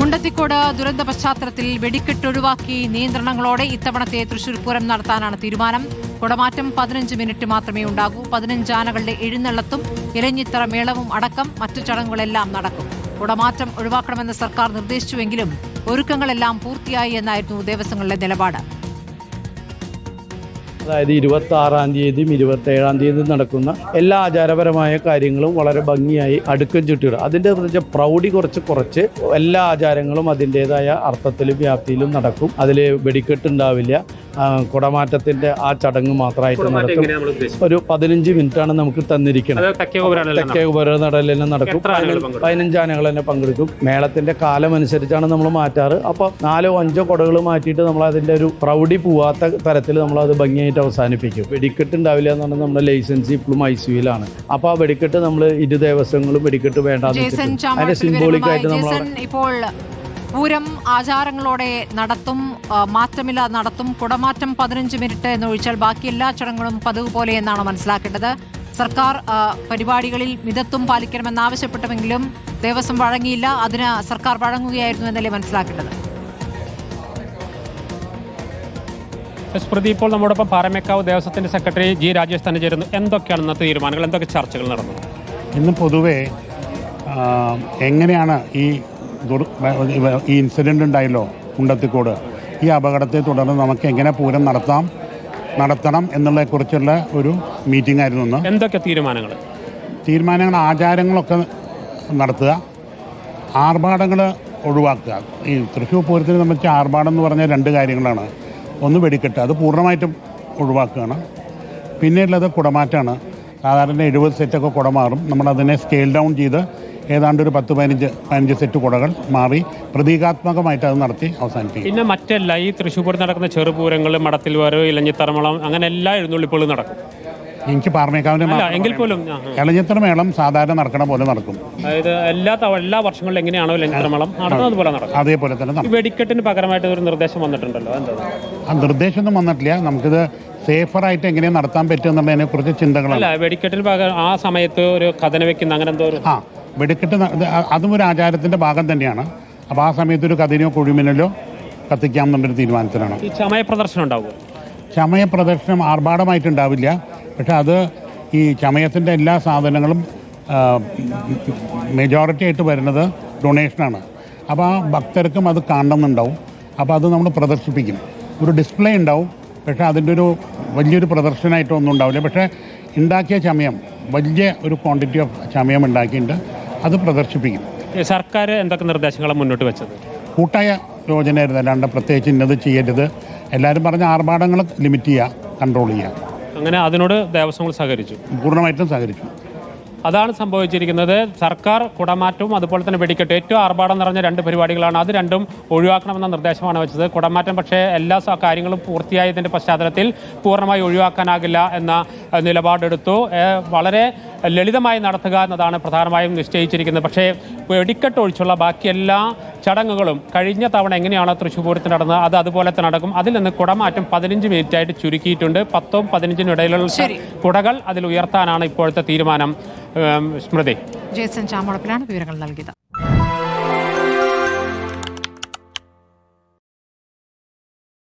മുണ്ടത്തിക്കോട് ദുരന്ത പശ്ചാത്തലത്തിൽ വെടിക്കെട്ട് ഒഴിവാക്കി നിയന്ത്രണങ്ങളോടെ ഇത്തവണത്തെ തൃശൂർ പൂരം നടത്താനാണ് തീരുമാനം. കുടമാറ്റം 15 മിനിറ്റ് മാത്രമേ ഉണ്ടാകൂ. 15 ആനകളുടെ എഴുന്നള്ളത്തും ഇലഞ്ഞിത്തറ മേളവും അടക്കം മറ്റു ചടങ്ങുകളെല്ലാം നടക്കും. കുടമാറ്റം ഒഴിവാക്കണമെന്ന് സർക്കാർ നിർദ്ദേശിച്ചുവെങ്കിലും ഒരുക്കങ്ങളെല്ലാം പൂർത്തിയായി എന്നായിരുന്നു ദേവസ്വങ്ങളുടെ നിലപാട്. അതായത് 26-ാം തീയതിയും 27-ാം തീയതി നടക്കുന്ന എല്ലാ ആചാരപരമായ കാര്യങ്ങളും വളരെ ഭംഗിയായി അടുക്കും ചുറ്റിയിടും. അതിൻ്റെ പ്രൗഢി കുറച്ച് എല്ലാ ആചാരങ്ങളും അതിൻ്റെതായ അർത്ഥത്തിലും വ്യാപ്തിയിലും നടക്കും. അതിൽ വെടിക്കെട്ട് ഉണ്ടാവില്ല. കുടമാറ്റത്തിൻ്റെ ആ ചടങ്ങ് മാത്രമായിട്ട് നടക്കും. ഒരു 15 മിനിറ്റാണ് നമുക്ക് തന്നിരിക്കുന്നത്. തെക്കേ ഉപനടലെല്ലാം നടക്കും. 15 ആനകൾ തന്നെ പങ്കെടുക്കും. മേളത്തിൻ്റെ കാലമനുസരിച്ചാണ് നമ്മൾ മാറ്റാറ്. അപ്പോൾ 4-5 കുടകൾ മാറ്റിയിട്ട് നമ്മൾ അതിൻ്റെ ഒരു പ്രൗഢി പോവാത്ത തരത്തിൽ നമ്മളത് ഭംഗിയായിട്ട് അവസാനിപ്പിക്കും. വെടിക്കെട്ട് ഉണ്ടാവില്ല എന്നാണ് നമ്മുടെ ലൈസൻസ് ഇപ്പോഴും ഐസിയുലാണ്. അപ്പോൾ ആ വെടിക്കെട്ട് നമ്മൾ ഇരു ദേവസ്വങ്ങളും വെടിക്കെട്ട് വേണ്ടാന്ന് അതിന്റെ സിംബോളിക്കായിട്ട് നമ്മൾ ഇപ്പോൾ പൂരം ആചാരങ്ങളോടെ നടത്തും, മാറ്റമില്ലാതെ നടത്തും. കുടമാറ്റം 15 മിനിറ്റ് എന്നൊഴിച്ചാൽ ബാക്കി എല്ലാ ചടങ്ങുകളും പതിവ് പോലെ എന്നാണ് മനസ്സിലാക്കേണ്ടത്. സർക്കാർ പരിപാടികളിൽ മിതത്വം പാലിക്കണമെന്നാവശ്യപ്പെട്ടുവെങ്കിലും ദേവസ്വം വഴങ്ങിയില്ല. അതിന് സർക്കാർ വഴങ്ങുകയായിരുന്നു എന്നല്ലേ മനസ്സിലാക്കേണ്ടത്? സ്മൃതി, ഇപ്പോൾ നമ്മോടൊപ്പം പാറമേക്കാവ് ദേവസ്വത്തിന്റെ സെക്രട്ടറി ജി രാജേഷ് തന്നെ ചേരുന്നു. എന്തൊക്കെയാണ് ഇന്നത്തെ തീരുമാനങ്ങൾ, എന്തൊക്കെ ചർച്ചകൾ നടന്നു? ഇന്ന് പൊതുവെ എങ്ങനെയാണ് ഈ ഇൻസിഡൻ്റ് ഉണ്ടായല്ലോ മുണ്ടത്തിക്കോട്, ഈ അപകടത്തെ തുടർന്ന് നമുക്ക് എങ്ങനെ പൂരം നടത്തണം എന്നുള്ളതിനെക്കുറിച്ചുള്ള ഒരു മീറ്റിംഗ് ആയിരുന്നു ഇന്ന്. എന്തൊക്കെ തീരുമാനങ്ങൾ? ആചാരങ്ങളൊക്കെ നടത്തുക, ആർഭാടങ്ങൾ ഒഴിവാക്കുക. ഈ തൃശ്ശൂർ പൂരത്തിന് സംബന്ധിച്ച് ആർഭാടം എന്ന് പറഞ്ഞാൽ 2 കാര്യങ്ങളാണ്. ഒന്ന് വെടിക്കെട്ട്, അത് പൂർണ്ണമായിട്ടും ഒഴിവാക്കുകയാണ്. പിന്നെയുള്ളത് കുടമാറ്റമാണ്. സാധാരണ 70 സെറ്റൊക്കെ കുട മാറും. നമ്മളതിനെ സ്കെയിൽ ഡൗൺ ചെയ്ത് ഏതാണ്ട് ഒരു 10-15 സെറ്റ് കുടകൾ മാറി പ്രതീകാത്മകമായിട്ട് അത് നടത്തി അവസാനിപ്പിക്കും. പിന്നെ മറ്റല്ല, ഈ തൃശ്ശൂർ പൂരം നടക്കുന്ന ചെറുപൂരങ്ങൾ, മടത്തിൽ വരവ്, ഇലഞ്ഞിത്തറമളം, അങ്ങനെ എല്ലാ എഴുന്നള്ളിപ്പുകളും നടക്കും. എനിക്ക് പാറമേക്കാവിൻ്റെ എങ്കിൽ പോലും ഇലഞ്ഞിത്തറ മേളം സാധാരണ നടക്കണ പോലെ നടക്കും. അതായത് എല്ലാ വർഷങ്ങളിലും എങ്ങനെയാണോ ഇലഞ്ഞിത്തറമളം നടന്നതുപോലെ നടക്കും. അതേപോലെ തന്നെ വെടിക്കെട്ടിന് പകരമായിട്ട് ഒരു നിർദ്ദേശം വന്നിട്ടുണ്ടല്ലോ, എന്താ? ആ നിർദ്ദേശമൊന്നും വന്നിട്ടില്ല. നമുക്കിത് സേഫറായിട്ട് എങ്ങനെ നടത്താൻ പറ്റും എന്നുള്ളതിനെ കുറിച്ച് ചിന്തകളല്ല. വെടിക്കെട്ടിന് പകരം ആ സമയത്ത് ഒരു കഥന വെക്കുന്ന അങ്ങനെ എന്തോ വെടിക്കെട്ട് അതും ഒരു ആചാരത്തിൻ്റെ ഭാഗം തന്നെയാണ്. അപ്പോൾ ആ സമയത്ത് ഒരു കഥനയോ കുഴിമിനലോ കത്തിക്കാം എന്നുള്ളൊരു തീരുമാനത്തിലാണ്. ഈ ചമയ പ്രദർശനം ഉണ്ടാവും. ചമയ പ്രദർശനം ആർഭാടമായിട്ടുണ്ടാവില്ല. പക്ഷെ അത് ഈ ചമയത്തിൻ്റെ എല്ലാ സാധനങ്ങളും മെജോറിറ്റി ആയിട്ട് വരുന്നത് ഡൊണേഷനാണ്. അപ്പോൾ ആ ഭക്തർക്കും അത് കാണണമെന്നുണ്ടാവും. അപ്പോൾ അത് നമ്മൾ പ്രദർശിപ്പിക്കും. ഒരു ഡിസ്പ്ലേ ഉണ്ടാവും. പക്ഷേ അതിൻ്റെ ഒരു വലിയൊരു പ്രദർശനമായിട്ടൊന്നും ഉണ്ടാവില്ല. പക്ഷേ ഉണ്ടാക്കിയ ചമയം, വലിയ ഒരു ക്വാണ്ടിറ്റി ഓഫ് ചമയം ഉണ്ടാക്കിയിട്ടുണ്ട്, അത് പ്രദർശിപ്പിക്കും. സർക്കാർ എന്തൊക്കെ നിർദ്ദേശങ്ങളാണ് മുന്നോട്ട് വെച്ചത്? കൂട്ടായ യോജനയായിരുന്നു. അല്ലാണ്ട് പ്രത്യേകിച്ച് ഇന്നത് ചെയ്യരുത്. എല്ലാവരും പറഞ്ഞ ആർഭാടങ്ങൾ ലിമിറ്റ് ചെയ്യുക, കൺട്രോൾ ചെയ്യുക. അങ്ങനെ അതിനോട് ദേവസ്വങ്ങൾ സഹകരിച്ചു, പൂർണ്ണമായിട്ടും സഹകരിച്ചു. അതാണ് സംഭവിച്ചിരിക്കുന്നത്. സർക്കാർ കുടമാറ്റവും അതുപോലെ തന്നെ വെടിക്കെട്ട്, ഏറ്റവും ആർഭാടം നിറഞ്ഞ 2 പരിപാടികളാണ്. അത് രണ്ടും ഒഴിവാക്കണമെന്ന നിർദ്ദേശമാണ് വെച്ചത്. കുടമാറ്റം പക്ഷേ എല്ലാ കാര്യങ്ങളും പൂർത്തിയായതിൻ്റെ പശ്ചാത്തലത്തിൽ പൂർണ്ണമായി ഒഴിവാക്കാനാകില്ല എന്ന നിലപാടെടുത്തു. വളരെ ലളിതമായി നടത്തുക എന്നതാണ് പ്രധാനമായും നിശ്ചയിച്ചിരിക്കുന്നത്. പക്ഷേ വെടിക്കെട്ട് ഒഴിച്ചുള്ള ബാക്കി എല്ലാ ചടങ്ങുകളും കഴിഞ്ഞ തവണ എങ്ങനെയാണോ തൃശ്ശൂർ പൂരത്തിന് നടന്നത് അത് അതുപോലെ തന്നെ നടക്കും. അതിൽ നിന്ന് കുടമാറ്റം 15 മിനിറ്റായിട്ട് ചുരുക്കിയിട്ടുണ്ട്. 10-ഉം 15-നും ഇടയിലുള്ള കുടകൾ അതിൽ ഉയർത്താനാണ് ഇപ്പോഴത്തെ തീരുമാനം. സ്മൃതി, ജേസൺ ചാമളപ്പിലാണ് വിവരങ്ങൾ നൽകിയത്.